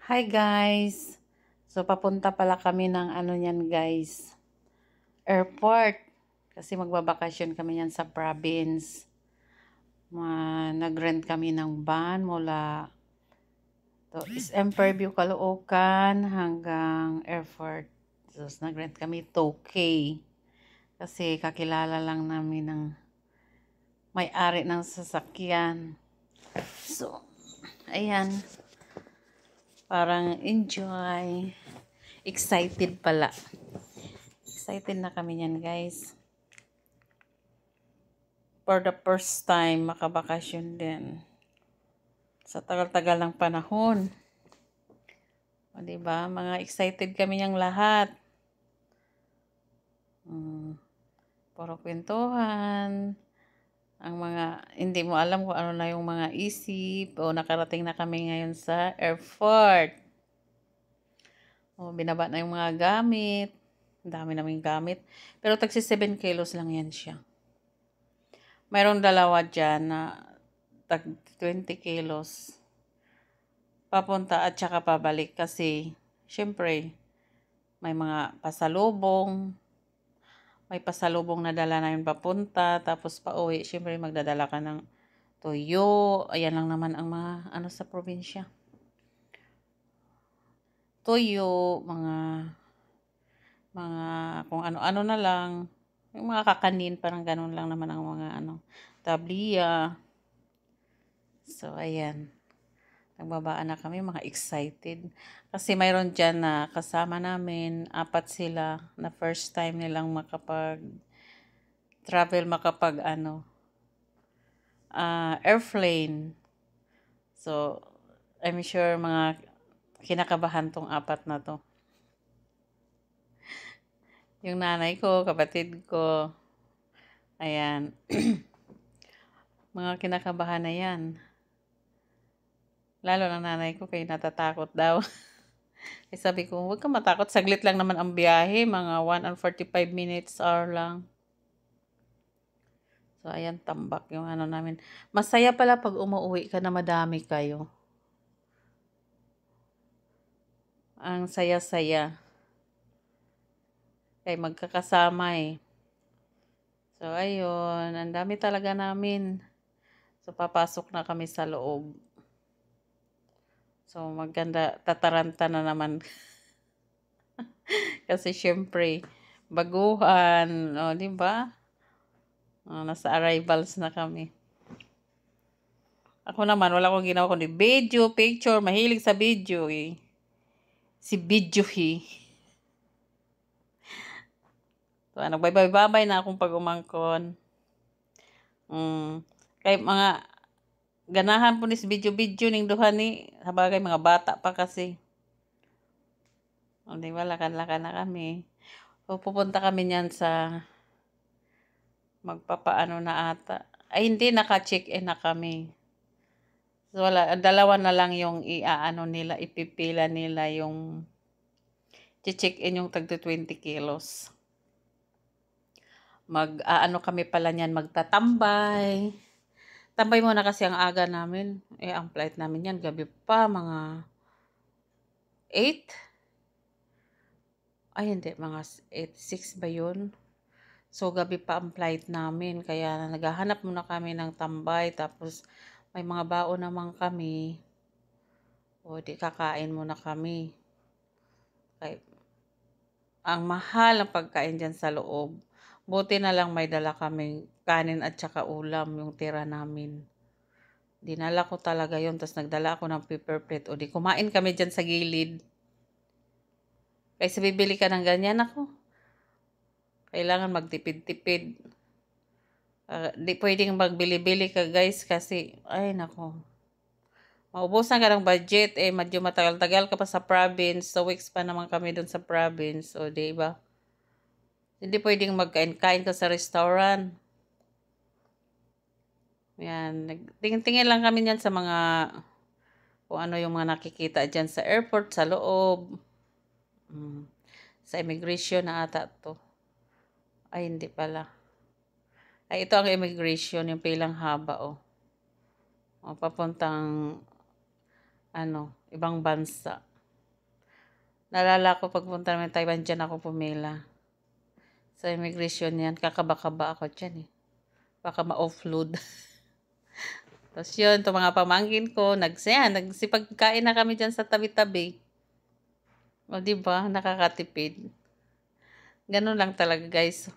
Hi guys! So papunta pala kami ng niyan guys, airport. Kasi magbabakasyon kami yan sa province. Nag-rent kami ng van mula to SM Fairview, Caloocan hanggang airport. So nag-rent kami 2K. Kasi kakilala lang namin ng may-ari ng sasakyan. So, ayan. Parang enjoy. Excited pala. Excited na kami yan guys. For the first time, makabakasyon din. Sa tagal-tagal ng panahon. O diba? Mga excited kami niyang lahat. Puro kwentuhan. Ang mga, hindi mo alam kung ano na yung mga isip. O nakarating na kami ngayon sa airport. O binaba na yung mga gamit. Ang dami naming gamit. Pero tagsi 7 kilos lang yan siya. Mayroong dalawa dyan na tag 20 kilos. Papunta at saka pabalik kasi syempre may mga pasalubong. May pasalubong na dala namin papunta. Tapos pauwi, syempre magdadala ka ng toyo. Ayan lang naman ang mga sa probinsya. Toyo, mga kung ano-ano na lang. Yung mga kakanin, parang ganun lang naman ang mga tabliya. So, ayan. Nagbabaan na kami, mga excited. Kasi mayroon dyan na kasama namin, 4 sila, na first time nilang travel, airplane. So, I'm sure mga kinakabahan tong 4 na to. Yung nanay ko, kapatid ko, ayan, mga kinakabahan na yan. Lalo ng nanay ko, kaya natatakot daw. Eh, sabi ko, huwag ka matakot. Saglit lang naman ang biyahe. Mga 1 and 45 minutes hour lang. So, ayan, tambak yung namin. Masaya pala pag umuwi ka na madami kayo. Ang saya-saya. Kaya magkakasama eh. So, ayun. Ang dami talaga namin. So, papasok na kami sa loob. So, maganda. Tataranta na naman. Kasi, syempre, baguhan. O, diba? Nasa arrivals na kami. Ako naman, wala akong ginawa kundi video, picture. Mahilig sa video eh. Si Videohi. So, nagbabay-babay na akong pag-umangkon. Kaya mga ganahan po ni si video-video ning duha ni. Sabagay, mga bata pa kasi. O, diba, lakan-lakan na kami. So, pupunta kami niyan sa magpapaano na ata. Ay, hindi, naka-check-in na kami. So, wala, dalawa na lang yung nila, ipipila nila yung check-in yung tagto 20 kilos. Kami pala niyan, magtatambay. Tambay muna kasi ang aga namin. Ang flight namin yan, gabi pa, mga 8. Ay, hindi, mga 8, 6 ba yun? So, gabi pa ang flight namin. Kaya naghahanap muna kami ng tambay. Tapos, may mga baon naman kami. O, di kakain muna kami. Kaya, ang mahal ng pagkain dyan sa loob. Buti na lang may dala kaming kanin at saka ulam, yung tira namin. Dinala ko talaga yun. Tapos nagdala ako ng paper plate. O, di kumain kami dyan sa gilid. Kaysa bibili ka ng ganyan ako. Kailangan magtipid-tipid. Di pwedeng magbili-bili ka guys kasi, ay nako. Maubusan ka ng budget medyo matagal-tagal ka pa sa province. 2 weeks pa naman kami dun sa province. O, diba? Hindi pwedeng magkain-kain ka sa restaurant. Yan. Tingin-tingin lang kami yan sa mga, kung ano yung mga nakikita dyan sa airport, sa loob. Sa immigration na ata to. Ay, hindi pala. Ay, ito ang immigration, yung pilang haba, papuntang, ibang bansa. Naalala ko pagpunta namin Taiwan, diyan ako pumila. Sa immigration yan, kakaba-kaba ako dyan eh. Baka ma-offload. Tapos yun, itong mga pamangkin ko, nagsipagkain na kami dyan sa tabi-tabi. O diba, nakakatipid. Ganun lang talaga guys.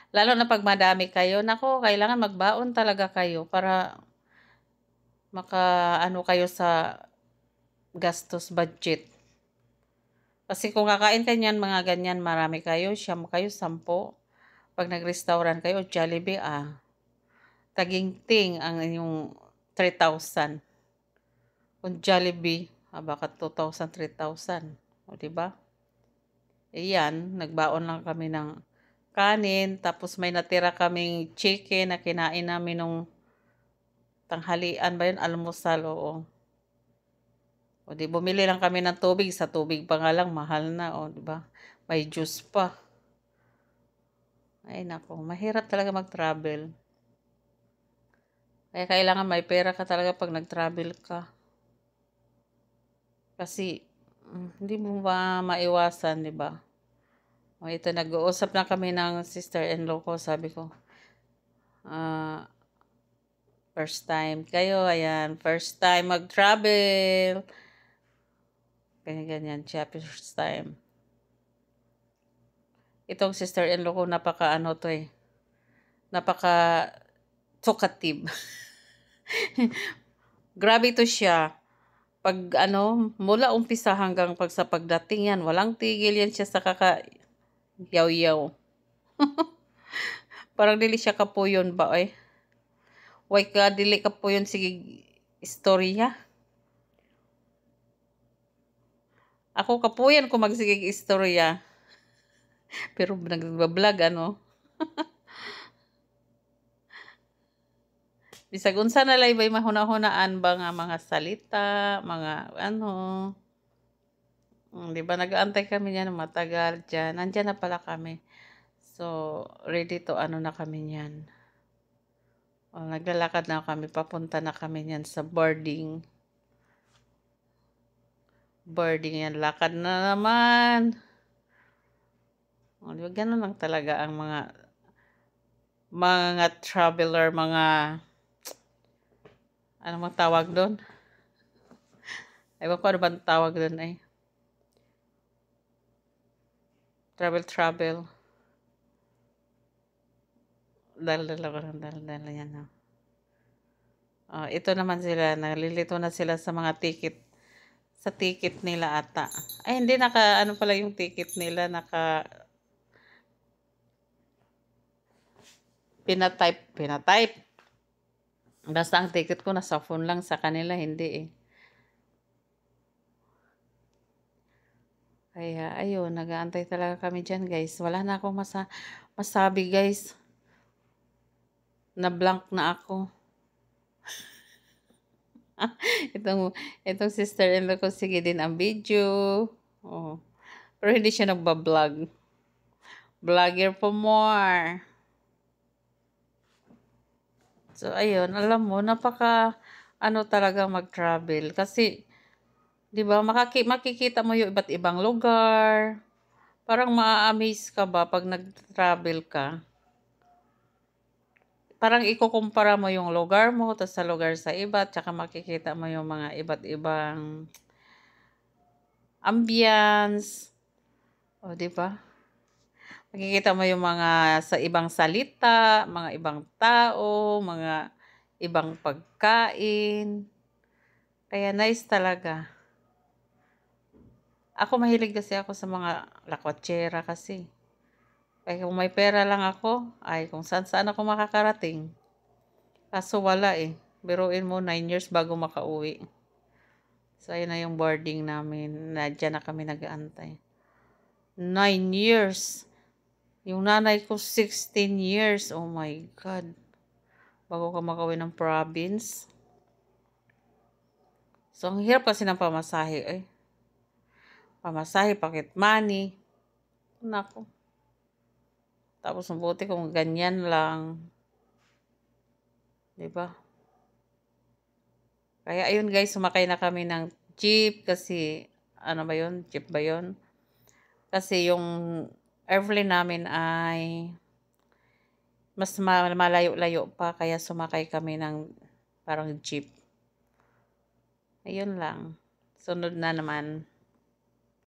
Lalo na pag madami kayo, nako, kailangan magbaon talaga kayo para maka kayo sa gastos budget. Kasi kung kakain ka niyan, mga ganyan, marami kayo, siyam kayo, 10. Pag nag-restaurant kayo, Jollibee, taginting ang inyong 3,000. Kung Jollibee, baka 2,000, 3,000. O, diba? Ayan, nagbaon lang kami ng kanin, tapos may natira kaming chicken na kinain namin nung tanghalian ba yun, almusal, oo. O, di, bumili lang kami ng tubig, sa tubig pa nga lang, mahal na, o, diba? May juice pa. Ay, nako, mahirap talaga mag-travel. Kaya kailangan may pera ka talaga pag nag-travel ka. Kasi, hindi mo ba maiwasan, di ba? O, ito, nag-uusap na kami ng sister-in-law ko, sabi ko, first time kayo, ayan, first time mag-travel. Ganyan siya, first time. Itong sister-in-law ko, napaka talkative. Grabe to siya. Pag mula umpisa hanggang sa pagdating yan, walang tigil yan siya sa yaw-yaw. Parang dili siya kapuyon ba eh. Way ka dili kapuyon sige istorya. Ako kapuyan ko magsigig istorya. Pero nagba-vlog bisag unsa na lay bay mahuna-hunaan ba nga mga salita, mga di ba nag-aantay kami niyan matagal diyan. Nandiyan na pala kami. So, ready to na kami niyan. O, naglalakad na kami, papunta na kami niyan sa boarding. Boarding yan, lakad na naman. O, di ba ganun lang talaga ang mga traveler, ano mang tawag doon? Ewan ko ano ba tawag doon eh. Travel. Dala-dala ko ng dala-dala yan. Ito naman sila, nalilito na sila sa mga ticket. Sa ticket nila ata. Ay, hindi pala yung ticket nila, pinatype. Basta ang ticket ko nasa phone lang, sa kanila hindi eh. Kaya, ayun, nag-aantay talaga kami dyan, guys. Wala na akong masabi, guys. Na-blank na ako. itong sister-in-law ko, sige din ang video. Oh. Pero hindi siya nagba-vlog. Vlogger for more. So, ayun, alam mo, talaga mag-travel. Kasi, di ba, makikita mo yung iba't ibang lugar. Parang ma-amaze ka ba pag nag-travel ka? Parang ikukumpara mo yung lugar mo tapos sa lugar sa iba, tsaka makikita mo yung mga iba't ibang ambience. O, di ba? Makikita mo yung mga sa ibang salita, mga ibang tao, mga ibang pagkain. Kaya nice talaga. Ako mahilig kasi ako sa mga lakwatsera kasi. Kaya kung may pera lang ako, ay kung saan ako makakarating. Kaso wala eh. Biruin mo 9 years bago makauwi. So, ayun na yung boarding namin. Diyan na kami nag-aantay. 9 years. Yung nanay ko 16 years. Oh my God. Bago ka makauwi ng province. So, ang hirap kasi ng pamasahe eh. Pamasahe, pocket money. Nako. Tapos mabuti kung ganyan lang. Diba? Kaya ayun guys, sumakay na kami ng jeep kasi, ano ba yun? Jeep ba yun? Kasi yung airplane namin ay mas malayo-layo pa kaya sumakay kami ng parang jeep. Ayun lang, sunod na naman.